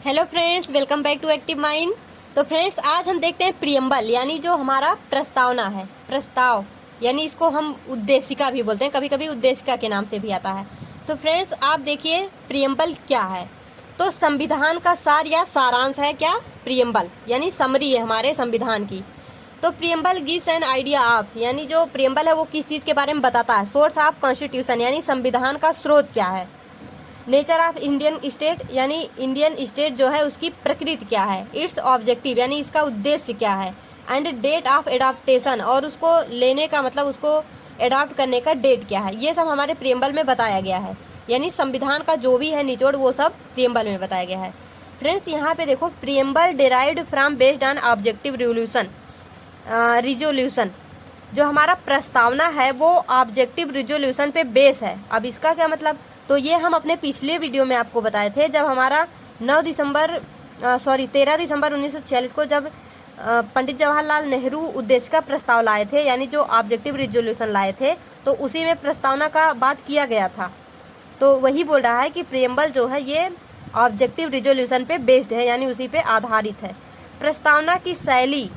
Hello friends, welcome back to active mind. तो friends, आज हम देखते हैं प्रियम्बल यानी जो हमारा प्रस्तावना है। प्रस्ताव यानी इसको हम उद्देशिका भी बोलते हैं, कभी कभी उद्देशिका के नाम से भी आता है। तो फ्रेंड्स, आप देखिए प्रियम्बल क्या है। तो संविधान का सार या सारांश है क्या प्रियम्बल, यानी समरी है हमारे संविधान की। तो preamble gives an idea of, यानी जो प्रियम्बल है वो किस चीज के बारे में बताता है। सोर्स ऑफ कॉन्स्टिट्यूशन यानी संविधान का स्रोत क्या है। नेचर ऑफ इंडियन स्टेट यानी इंडियन स्टेट जो है उसकी प्रकृति क्या है। इट्स ऑब्जेक्टिव यानी इसका उद्देश्य क्या है। एंड डेट ऑफ एडाप्टेशन, और उसको लेने का मतलब उसको एडॉप्ट करने का डेट क्या है। ये सब हमारे प्रियम्बल में बताया गया है, यानी संविधान का जो भी है निचोड़ वो सब प्रियम्बल में बताया गया है। फ्रेंड्स, यहाँ पे देखो, preamble derived from based on objective resolution. जो हमारा प्रस्तावना है वो ऑब्जेक्टिव रिजोल्यूशन पे बेस है। अब इसका क्या मतलब, तो ये हम अपने पिछले वीडियो में आपको बताए थे, जब हमारा 13 दिसंबर 1946 को जब पंडित जवाहरलाल नेहरू उद्देशिका प्रस्ताव लाए थे, यानी जो ऑब्जेक्टिव रिजोल्यूशन लाए थे, तो उसी में प्रस्तावना का बात किया गया था। तो वही बोल रहा है कि प्रियम्बल जो है ये ऑब्जेक्टिव रिजोल्यूशन पे बेस्ड है, यानी उसी पे आधारित है। प्रस्तावना की शैली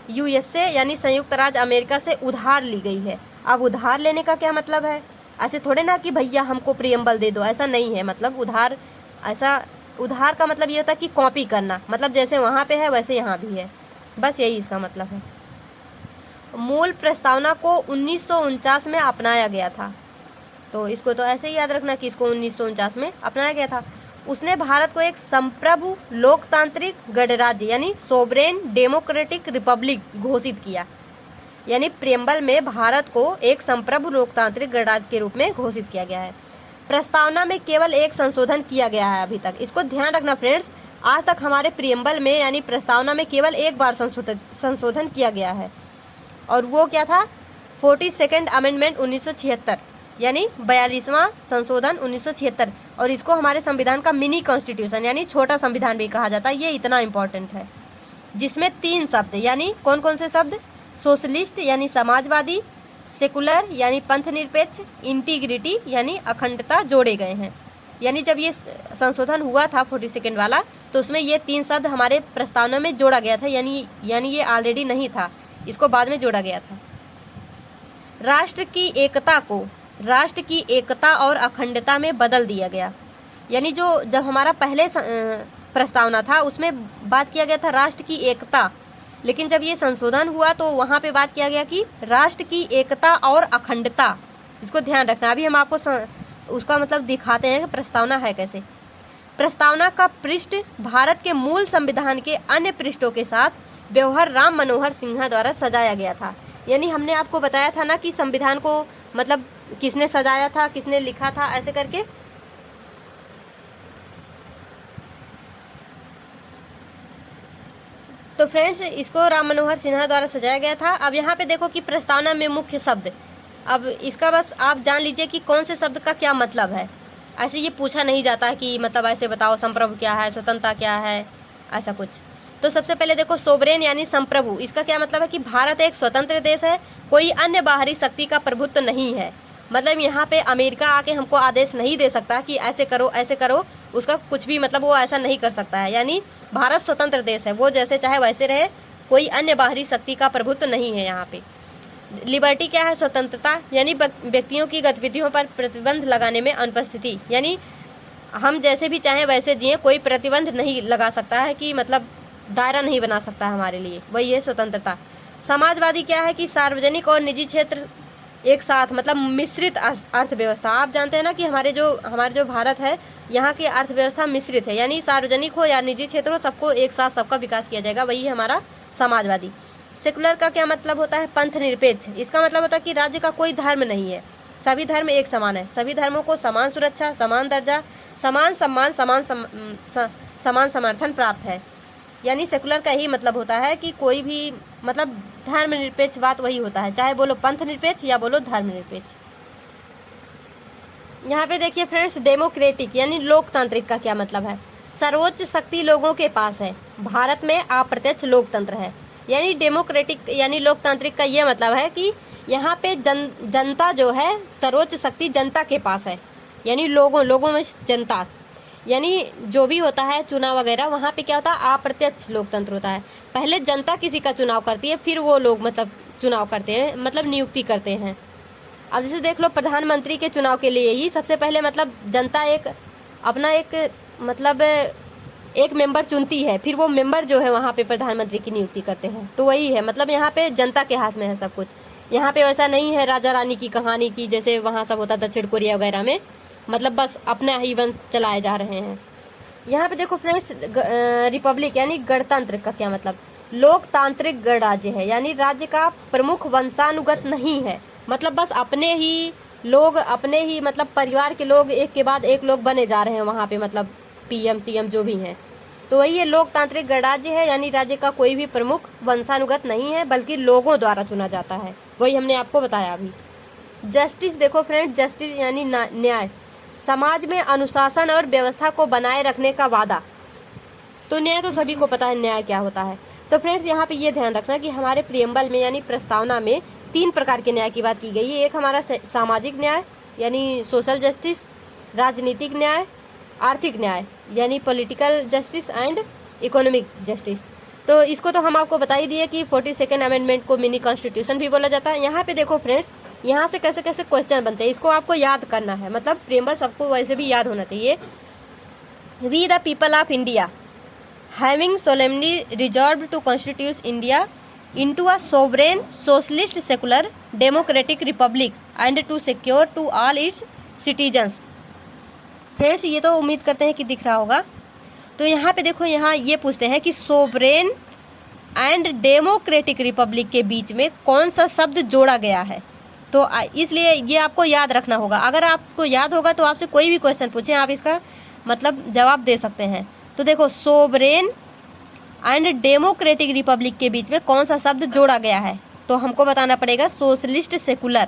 यूएसए यानी संयुक्त राज्य अमेरिका से उधार ली गई है। अब उधार लेने का क्या मतलब है, ऐसे थोड़े ना कि भैया हमको प्रियम्बल दे दो, ऐसा नहीं है। मतलब उधार का मतलब ये होता है कि कॉपी करना, मतलब जैसे वहाँ पे है वैसे यहाँ भी है, बस यही इसका मतलब है। मूल प्रस्तावना को 1949 में अपनाया गया था, तो इसको तो ऐसे ही याद रखना कि इसको 1949 में अपनाया गया था। उसने भारत को एक संप्रभु लोकतांत्रिक गणराज्य यानी सोवरेन डेमोक्रेटिक रिपब्लिक घोषित किया। यानी प्रियम्बल में भारत को एक संप्रभु लोकतांत्रिक गणराज्य के रूप में घोषित किया गया है। प्रस्तावना में केवल एक संशोधन किया गया है अभी तक, इसको ध्यान रखना फ्रेंड्स। आज तक हमारे प्रियम्बल में यानी प्रस्तावना में केवल एक बार संशोधन किया गया है, और वो क्या था, 42nd अमेंडमेंट 1976, यानी 42वां संशोधन 1976। और इसको हमारे संविधान का मिनी कॉन्स्टिट्यूशन यानी छोटा संविधान भी कहा जाता है। ये इतना इम्पोर्टेंट है, जिसमें 3 शब्द, यानी कौन कौन से शब्द, सोशलिस्ट यानी समाजवादी, सेकुलर यानी पंथ निरपेक्ष, इंटीग्रिटी यानी अखंडता जोड़े गए हैं। यानी जब ये संशोधन हुआ था 42nd वाला, तो उसमें ये 3 शब्द हमारे प्रस्तावना में जोड़ा गया था, यानी ये ऑलरेडी नहीं था, इसको बाद में जोड़ा गया था। राष्ट्र की एकता और अखंडता में बदल दिया गया। यानी जो जब हमारा पहले प्रस्तावना था उसमें बात किया गया था राष्ट्र की एकता, लेकिन जब ये संशोधन हुआ तो वहां पे बात किया गया कि राष्ट्र की एकता और अखंडता। इसको ध्यान रखना। अभी हम आपको उसका मतलब दिखाते हैं कि प्रस्तावना है कैसे। प्रस्तावना का पृष्ठ भारत के मूल संविधान के अन्य पृष्ठों के साथ व्यवहार राम मनोहर सिन्हा द्वारा सजाया गया था। यानी हमने आपको बताया था ना कि संविधान को मतलब किसने सजाया था, किसने लिखा था, ऐसे करके। तो फ्रेंड्स, इसको राम मनोहर सिन्हा द्वारा सजाया गया था। अब यहाँ पे देखो कि प्रस्तावना में मुख्य शब्द, अब इसका बस आप जान लीजिए कि कौन से शब्द का क्या मतलब है। ऐसे ये पूछा नहीं जाता कि मतलब ऐसे बताओ संप्रभु क्या है, स्वतंत्रता क्या है, ऐसा कुछ। तो सबसे पहले देखो, सोवरेन यानी संप्रभु, इसका क्या मतलब है कि भारत एक स्वतंत्र देश है, कोई अन्य बाहरी शक्ति का प्रभुत्व नहीं है। मतलब यहाँ पे अमेरिका आके हमको आदेश नहीं दे सकता कि ऐसे करो ऐसे करो, उसका कुछ भी मतलब वो ऐसा नहीं कर सकता है। यानी भारत स्वतंत्र देश है, वो जैसे चाहे वैसे रहे, कोई अन्य बाहरी शक्ति का प्रभुत्व नहीं है यहाँ पे। लिबर्टी क्या है, स्वतंत्रता, यानी व्यक्तियों की गतिविधियों पर प्रतिबंध लगाने में अनुपस्थिति। यानी हम जैसे भी चाहे वैसे जिए, कोई प्रतिबंध नहीं लगा सकता है कि मतलब दायरा नहीं बना सकता है हमारे लिए, वही है स्वतंत्रता। समाजवादी क्या है कि सार्वजनिक और निजी क्षेत्र एक साथ, मतलब मिश्रित अर्थव्यवस्था। आप जानते हैं ना कि हमारे जो भारत है, यहाँ की अर्थव्यवस्था मिश्रित है, यानी सार्वजनिक हो या निजी क्षेत्र हो, सबको एक साथ सबका विकास किया जाएगा, वही है हमारा समाजवादी। सेकुलर का क्या मतलब होता है, पंथ निरपेक्ष। इसका मतलब होता है कि राज्य का कोई धर्म नहीं है, सभी धर्म एक समान है, सभी धर्मों को समान सुरक्षा, समान दर्जा, समान सम्मान, समान समर्थन प्राप्त है। यानी सेकुलर का ही मतलब होता है कि कोई भी मतलब धर्म निरपेक्ष बात वही होता है, चाहे बोलो पंथ निरपेक्ष या बोलो धर्म निरपेक्ष। यहाँ पे देखिए फ्रेंड्स, डेमोक्रेटिक यानी लोकतांत्रिक का क्या मतलब है, सर्वोच्च शक्ति लोगों के पास है, भारत में अप्रत्यक्ष लोकतंत्र है। यानी डेमोक्रेटिक यानी लोकतांत्रिक का ये मतलब है कि यहाँ पे जनता जो है, सर्वोच्च शक्ति जनता के पास है, यानी लोगों में जनता। यानी जो भी होता है चुनाव वगैरह, वहाँ पे क्या होता है, अप्रत्यक्ष लोकतंत्र होता है। पहले जनता किसी का चुनाव करती है, फिर वो लोग मतलब चुनाव करते हैं, मतलब नियुक्ति करते हैं। अब जैसे देख लो, प्रधानमंत्री के चुनाव के लिए ही सबसे पहले मतलब जनता एक अपना एक मतलब एक मेंबर चुनती है, फिर वो मेंबर जो है वहाँ पे प्रधानमंत्री की नियुक्ति करते हैं। तो वही है, मतलब यहाँ पे जनता के हाथ में है सब कुछ। यहाँ पे वैसा नहीं है राजा रानी की कहानी की जैसे वहाँ सब होता दक्षिण कोरिया वगैरह में, मतलब बस अपना ही वंश चलाए जा रहे हैं। यहाँ पे देखो फ्रेंड्स, रिपब्लिक यानी गणतंत्र का क्या मतलब, लोकतांत्रिक गणराज्य है, यानी राज्य का प्रमुख वंशानुगत नहीं है, मतलब बस अपने ही लोग, अपने ही मतलब परिवार के लोग एक के बाद एक लोग बने जा रहे हैं वहाँ पे, मतलब पीएम सीएम जो भी हैं। तो वही ये लोकतांत्रिक गणराज्य है, यानी राज्य का कोई भी प्रमुख वंशानुगत नहीं है, बल्कि लोगों द्वारा चुना जाता है। वही हमने आपको बताया अभी। जस्टिस देखो फ्रेंड, जस्टिस यानी न्याय, समाज में अनुशासन और व्यवस्था को बनाए रखने का वादा। तो न्याय तो सभी को पता है न्याय क्या होता है। तो फ्रेंड्स यहाँ पे ये ध्यान रखना कि हमारे प्रियम्बल में यानी प्रस्तावना में 3 प्रकार के न्याय की बात की गई है। एक हमारा सामाजिक न्याय यानी सोशल जस्टिस, राजनीतिक न्याय, आर्थिक न्याय यानी political justice and economic justice. तो इसको तो हम आपको बता ही दिए कि 42nd अमेंडमेंट को मिनी कॉन्स्टिट्यूशन भी बोला जाता है। यहाँ पे देखो फ्रेंड्स, यहाँ से कैसे कैसे क्वेश्चन बनते हैं, इसको आपको याद करना है, मतलब प्रियम्बल सबको वैसे भी याद होना चाहिए। We the people of India having solemnly resolved to constitute India into a sovereign socialist secular democratic republic and to secure to all its citizens। Friends ये तो उम्मीद करते हैं कि दिख रहा होगा। तो यहाँ पे देखो, यहाँ ये पूछते हैं कि सोवरेन एंड डेमोक्रेटिक रिपब्लिक के बीच में कौन सा शब्द जोड़ा गया है। तो इसलिए ये आपको याद रखना होगा। अगर आपको याद होगा तो आपसे कोई भी क्वेश्चन पूछे आप इसका मतलब जवाब दे सकते हैं। तो देखो, सोवरेन एंड डेमोक्रेटिक रिपब्लिक के बीच में कौन सा शब्द जोड़ा गया है, तो हमको बताना पड़ेगा सोशलिस्ट सेकुलर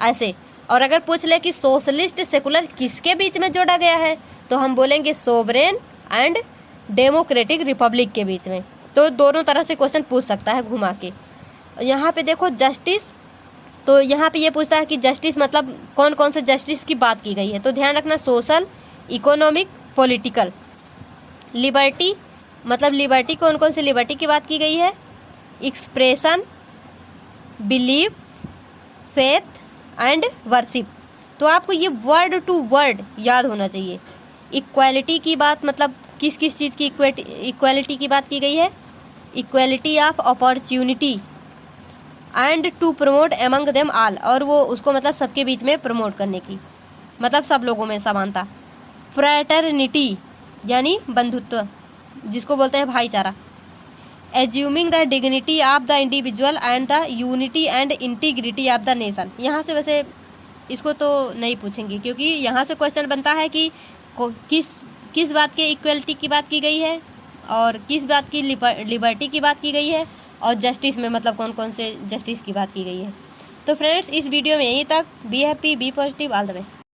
ऐसे। और अगर पूछ ले कि सोशलिस्ट सेकुलर किसके बीच में जोड़ा गया है, तो हम बोलेंगे सोवरेन एंड डेमोक्रेटिक रिपब्लिक के बीच में। तो दोनों तरह से क्वेश्चन पूछ सकता है घुमा के। यहाँ पे देखो जस्टिस, तो यहाँ पे ये पूछता है कि जस्टिस मतलब कौन कौन से जस्टिस की बात की गई है। तो ध्यान रखना, सोशल, इकोनॉमिक, पॉलिटिकल। लिबर्टी मतलब लिबर्टी, कौन कौन सी लिबर्टी की बात की गई है, expression, belief, faith and worship. तो आपको ये वर्ड टू वर्ड याद होना चाहिए। इक्वालिटी की बात मतलब किस किस चीज़ की इक्वालिटी की बात की गई है, equality of opportunity and to promote among them all, और वो उसको मतलब सबके बीच में प्रमोट करने की, मतलब सब लोगों में समानता। फ्रैटर्निटी यानी बंधुत्व, जिसको बोलते हैं भाईचारा। Assuming the dignity of the individual and the unity and integrity of the nation. यहाँ से वैसे इसको तो नहीं पूछेंगे, क्योंकि यहाँ से क्वेश्चन बनता है कि किस बात के इक्वलिटी की बात की गई है और किस बात की लिबर्टी की बात की गई है, और जस्टिस में मतलब कौन कौन से जस्टिस की बात की गई है। तो फ्रेंड्स, इस वीडियो में यहीं तक। Be happy, be positive, all the best.